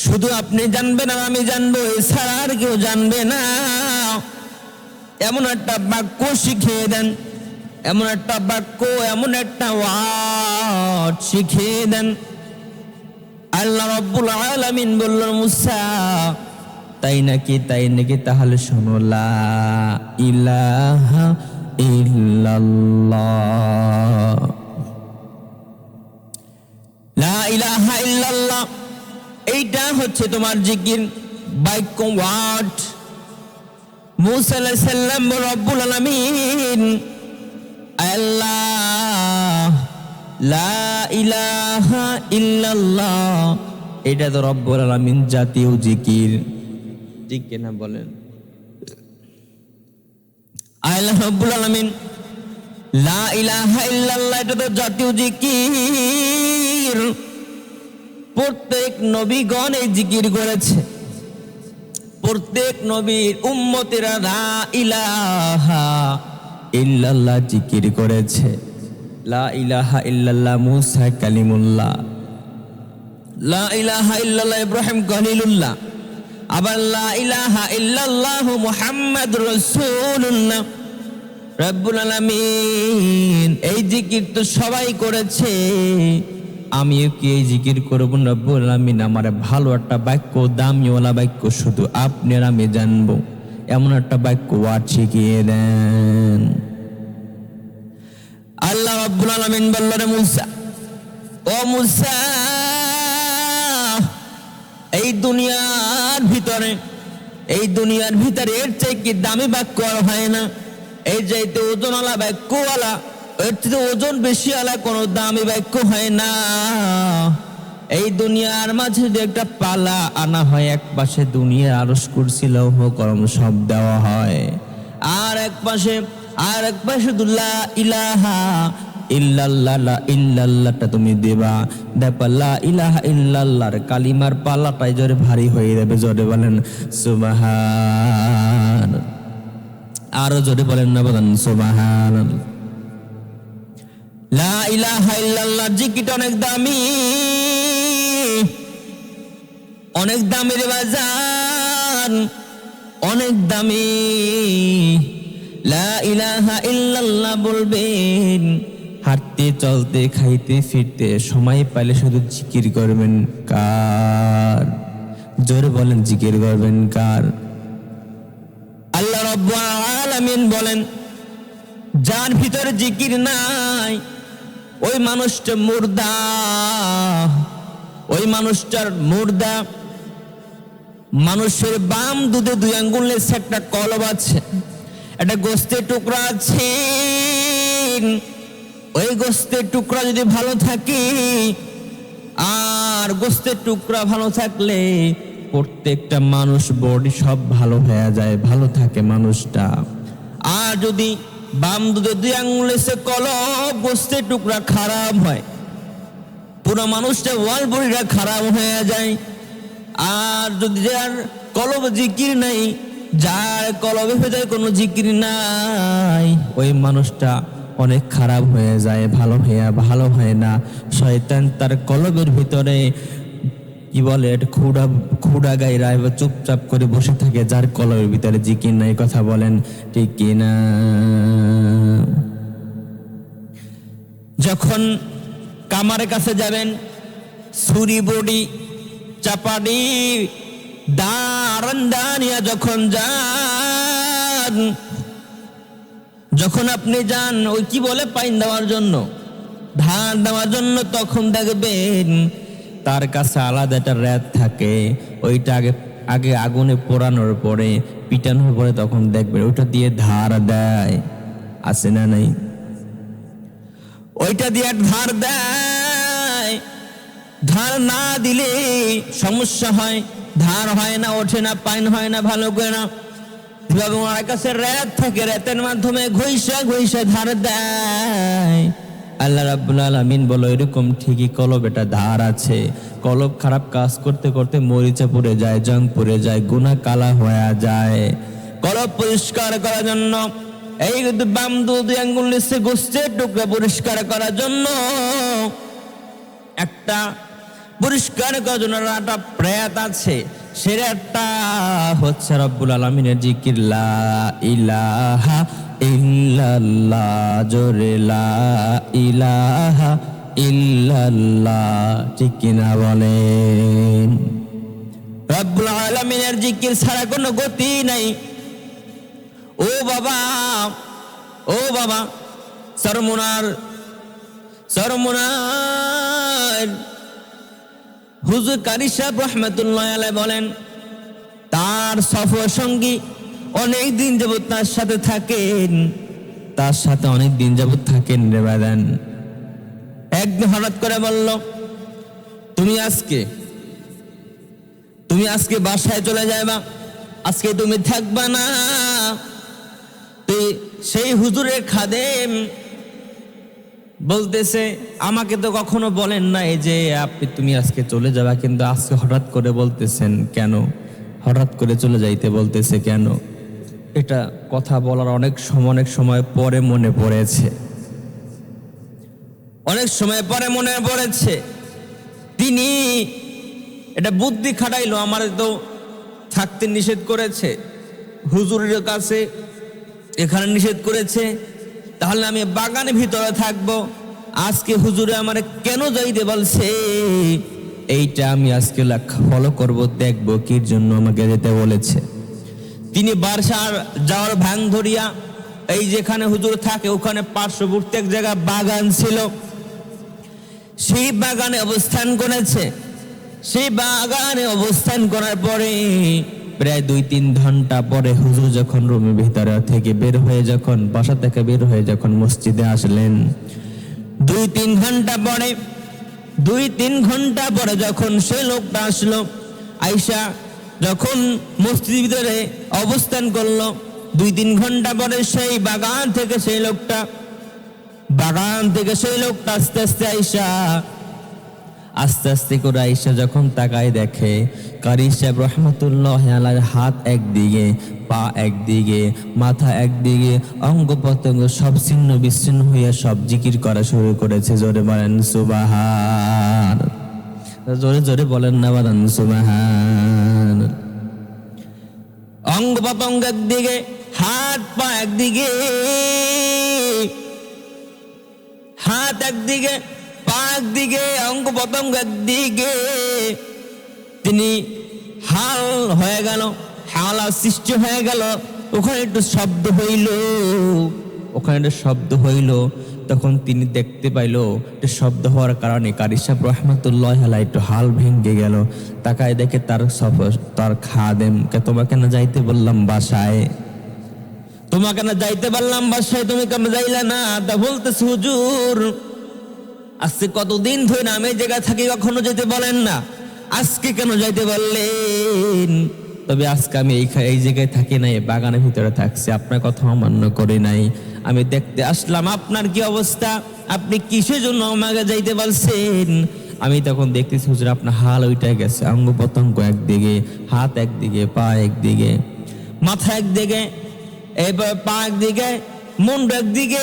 শুধু আপনি জানবেন আর আমি জানবো, এছাড়া আর কেউ জানবে না। এমন একটা বাক্য শিখিয়ে দেন, এমন একটা বাক্য, এমন একটা ওয়ার্ড শিখিয়ে দেন। আল্লাহ রাব্বুল আলামিন বললেন, মুসা তাই নাকি? তাই নাকি? তাহলে শোনো, লা ইলাহা ইল্লাল্লাহ, লা ইলাহা ইল্লাল্লাহ, এইটা হচ্ছে তোমার জিকির বাক্য, ওয়ার্ড। মুসা আলাইহিস সালাম রব্বুল আলামিন, আল্লাহ লা ইলাহা ইল্লাল্লাহ, এটা তো রব্বুল আলামিন জাতীয় জিকির, ঠিক কিনা বলেন? আল্লাহ রব্বুল আলামিন লা ইলাহা ইল্লাল্লাহ, এটা তো জাতীয় জিকির। প্রত্যেক নবীগণ এই জিকির করেছে, প্রত্যেক নবীর উম্মতেরা লা ইলাহা ইল্লাল্লাহ জিকির করেছে। লা ইলাহা ইল্লাল্লাহ মুসা কালিমুল্লাহ, লা ইলাহা ইল্লাল্লাহ ইব্রাহিম খলিলুল্লাহ, আবার লা ইলাহা ইল্লাল্লাহ মুহাম্মাদুর রাসূলুল্লাহ। রব্বুল আলামিন এই জিকির তো সবাই করেছে, আমিও কি এই জিকির করব? রব্বুল আলামিন আমার ভালো একটা বাক্য, দামিওয়ালা বাক্য, শুধু আপনি আর আমি জানবো, এমন একটা বাক্য ওয়ার্ড শিখিয়ে দেন। আল্লাহ রাব্বুল আলামিন বললেন, মুসা, ও মুসা, এই দুনিয়ার ভিতরে, এই দুনিয়ার ভিতরে এর চাইতে দামি বাক্য আর হয় না, এই চাইতে ওজনওয়ালা বাক্যওয়ালা, এর থেকে ওজন বেশিওয়ালা কোনো দামি বাক্য হয় না। এই দুনিয়ার মাঝে যে একটা পালা আনা হয়, এক পাশে দুনিয়ার আরশ কুরসি লৌহ কলম সব দেওয়া হয়, আর এক পাশে লা ইলাহা ইল্লাল্লাহ, লা ইল্লাল্লাহটা তুমি দেবা। দেখবা লা ইলাহা ইল্লাল্লাহর কালিমার পালাটাই জোরে ভারী হয়ে যাবে। জোরে বলেন সুবহান, আরো জোরে বলেন না, বলেন সুবহান। লা ইলাহা ইল্লাল্লাহ জিকিরটা অনেক দামি, অনেক দামি রে বাজান, অনেক দামি। লা ইলাহা ইল্লাল্লাহ বলবেন, হাঁটতে চলতে খাইতে ফিরতে সময় পাইলে শুধু জিকির করবেন কার? জোরে বলেন, জিকির করবেন কার? আল্লাহ রাব্বুল আলামিন বলেন, যার ভিতরে জিকির নাই ওই মানুষটা মুর্দা, ওই মানুষটার মুর্দা। মানুষের বাম দুধে 2 আঙ্গুলের একটা কলব আছে, একটা গোস্তের টুকরা আছে। ওই গোস্তের টুকরা যদি ভালো থাকে, আর গোস্তের টুকরা ভালো থাকলে প্রত্যেকটা মানুষ বডি সব ভালো হয়ে যায়, ভালো থাকে মানুষটা। আর যদি বাম দুধে 2 আঙ্গুলের সে কলব, গোস্তের টুকরা খারাপ হয়, পুরো মানুষটা ওয়াল বডিটা খারাপ হয়ে যায়। আর যদি যার কলব জিকির নাই, যার কলবে ভেতরে কোনো জিকির নাই, ওই মানুষটা অনেক খারাপ হয়ে যায়, ভালো হয় না। শয়তান তার কলবের ভিতরে কি বলে, খুঁড়া গাইরা এবার চুপচাপ করে বসে থাকে, যার কলবের ভিতরে জিকির নাই। কথা বলেন ঠিক কিনা? যখন কামারের কাছে যাবেন, ছুরি বড়ি চাপাড়ি দাঁড়িয়া যখন যান, যখন আপনি যান ওই কি বলে পাইন দেওয়ার জন্য, ধান দেওয়ার জন্য, তখন দেখবেন তার কাছে আলাদা একটা র‍্যাত থাকে। ওইটা আগে আগুনে পোড়ানোর পরে, পিটানোর পরে, তখন দেখবেন ওইটা দিয়ে ধার দেয়, আছে না নাই? ওইটা দিয়ে ধার দেয়। ধার না দিলে সমস্যা হয়, ধার হয় না, ওঠে না, পাইন হয় না ভালো করে না। ওনার কাছে র‍্যাত থাকে, র‍্যাতের মাধ্যমে ঘইষা ধার দেয়। আল্লাহ রাব্বুল আলামিন বলো, এরকম ঠিকই কলব এটা ধার আছে। কলব খারাপ কাজ করতে করতে মরিচা পড়ে যায়, জং পড়ে যায়, গুনাহ কালা হয়ে যায়। কলব পরিষ্কার করার জন্য, এই বাম 2 আঙ্গুল নিচে গোস্তের টুকরা পরিষ্কার করার জন্য একটা পরিষ্কার করার জন্য একটা প্রয়াত আছে, সেটা হচ্ছে রব্বুল আলামিনের জিকির, লা ইলাহা ইল্লাল্লাহ, জোরে লা ইলাহা ইল্লাল্লাহ, ঠিক কিনা বলেন? রব্বুল আলামিনের জিকির ছাড়া কোনো গতি নাই। ও বাবা, ও বাবা, সরমুনার হুজুর কারি সাহেব রাহমাতুল্লাহ আলাইহি বলেন, তার সফর সঙ্গী অনেক দিন যাবত তার সাথে থাকেন, তার সাথে অনেক দিন যাবত থাকেন রে বাদান। একদিন হঠাৎ করে বলল, তুমি আজকে বাসায় চলে যাবা, আজকে তুমি থাকবা না। সেই হুজুরের খাদেম বলতেছে, আমাকে তো কখনো বলেন নাই যে তুমি আজকে চলে যাবা, কিন্তু আজকে হঠাৎ করে বলতেছেন কেন? হঠাৎ করে চলে যাইতে বলতেছে কেন? এটা কথা বলার অনেক সময় পরে মনে পড়েছে, অনেক সময় পরে মনে পড়েছে। তিনি এটা বুদ্ধি খাটাইলো, আমার তো থাকতে নিষেধ করেছে, হুজুরের কাছে এখানে নিষেধ করেছে, তাহলে আমি বাগানের ভিতরে থাকবো। আজকে হুজুরে আমার কেন যাইতে বলছে, এইটা আমি আজকে ফলো করব, দেখবো কি জন্য আমাকে যেতে বলেছে। তিনি বারসার যাওয়ার ভান ধরিয়া এই যেখানে হুজুর থাকে ওখানে পার্শ্ববর্তী এক জায়গা বাগান ছিল, সেই বাগানে অবস্থান করেছে। সেই বাগানে অবস্থান করার পরে প্রায় 2-3 ঘন্টা পরে হুজুর যখন রুমের ভিতরে থেকে বের হয়ে, যখন বাসা থেকে বের হয়ে যখন মসজিদে আসলেন, 2-3 ঘন্টা পরে যখন সেই লোকটা আসলো, আয়েশা যখন মসজিদের ভিতরে অবস্থান করলো, 2-3 ঘন্টা পরে সেই বাগান থেকে সেই লোকটা আস্তে আস্তে করে আয়েশা যখন তাকায় দেখে, কারি সাহেব রাহমাতুল্লাহ আলাইহির হাত একদিকে, পা একদিকে, মাথা একদিকে, অঙ্গ প্রত্যঙ্গ সব ছিন্ন বিচ্ছিন্ন হইয়া সব জিকির করা শুরু করেছে। জোরে বলেন সুবহান, জোরে জোরে বলেন না বলেন সুবহান। অঙ্গ প্রত্যঙ্গ একদিকে, হাত পা একদিকে, হাত একদিকে, পা একদিকে, অঙ্গ প্রত্যঙ্গ একদিকে, তিনি হাল হয়ে গেল, হালা সৃষ্টি হয়ে গেল। ওখানে একটু শব্দ হইল, তখন তিনি দেখতে পাইল শব্দ হওয়ার কারণে কারি সাহেব রাহমাতুল্লাহ আলাইহি একটু হাল ভেঙে গেল। তাকায় দেখে তার খাদেমকে, তোমাকে না যাইতে বললাম বাসায়, তোমাকে না যাইতে বললাম বাসায়, তুমি কেন যাইলা না? তা বলতেছে, হুজুর আজকে কতদিন ধরে আমি এই জায়গায় থাকি, কখনো যেতে বলেন না, আজকে কেন যাইতে বললেন? তবে আজকে আমি এই জায়গায় থাকি নাই, বাগানের ভিতরে থাকছি, আপনার কথা অমান্য করি নাই। আমি দেখতে আসলাম আপনার কি অবস্থা, আপনি কিসের জন্য আমাকে যাইতে বলছেন। আমি তখন দেখতেছি হুজুর আপনার হাল ওইটা গেছে, অঙ্গ প্রত্যঙ্গ একদিকে, হাত একদিকে, পা একদিকে, মাথা একদিকে, এবার পা একদিকে, মুন্ড একদিকে,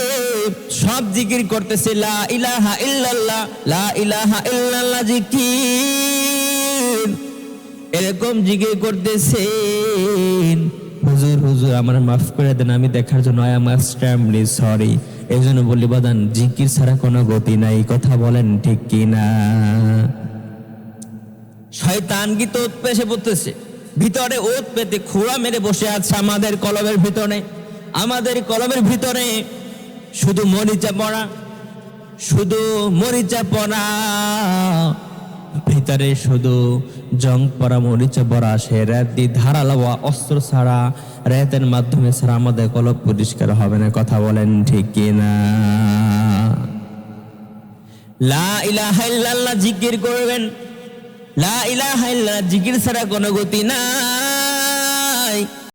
সব জিকির করতেছে, লা ইলাহা ইল্লাল্লাহ, লা ইলাহা ইল্লাল্লাহ জিকির, এরকম জিকির করতেছেন। হুজুর আমার মাফ করে দেন, আমি দেখার জন্য আই এম এক্সট্রিমলি সরি। এই জন্য বলি বাদান, জিকির ছাড়া কোনো গতি নাই, কথা বলেন ঠিক কি না? শয়তান কি তো পেশে পড়তেছে, ভিতরে ওত পেতে খোঁড়া মেরে বসে আছে আমাদের কলবের ভিতরে। আমাদের কলমের ভিতরে শুধু মরিচা পড়া, ভিতরে শুধু জং পড়া, মরিচা পড়া। সে রাত দিয়ে ধারালো অস্ত্র ছাড়া, রাতের মাধ্যমে ছাড়া আমাদের কলব পরিষ্কার হবে না, কথা বলেন ঠিক কিনা? লা ইলাহা ইল্লাল্লাহ জিকির করবেন, লা ইলাহা ইল্লাল্লাহ জিকির ছাড়া কোনো গতি নাই।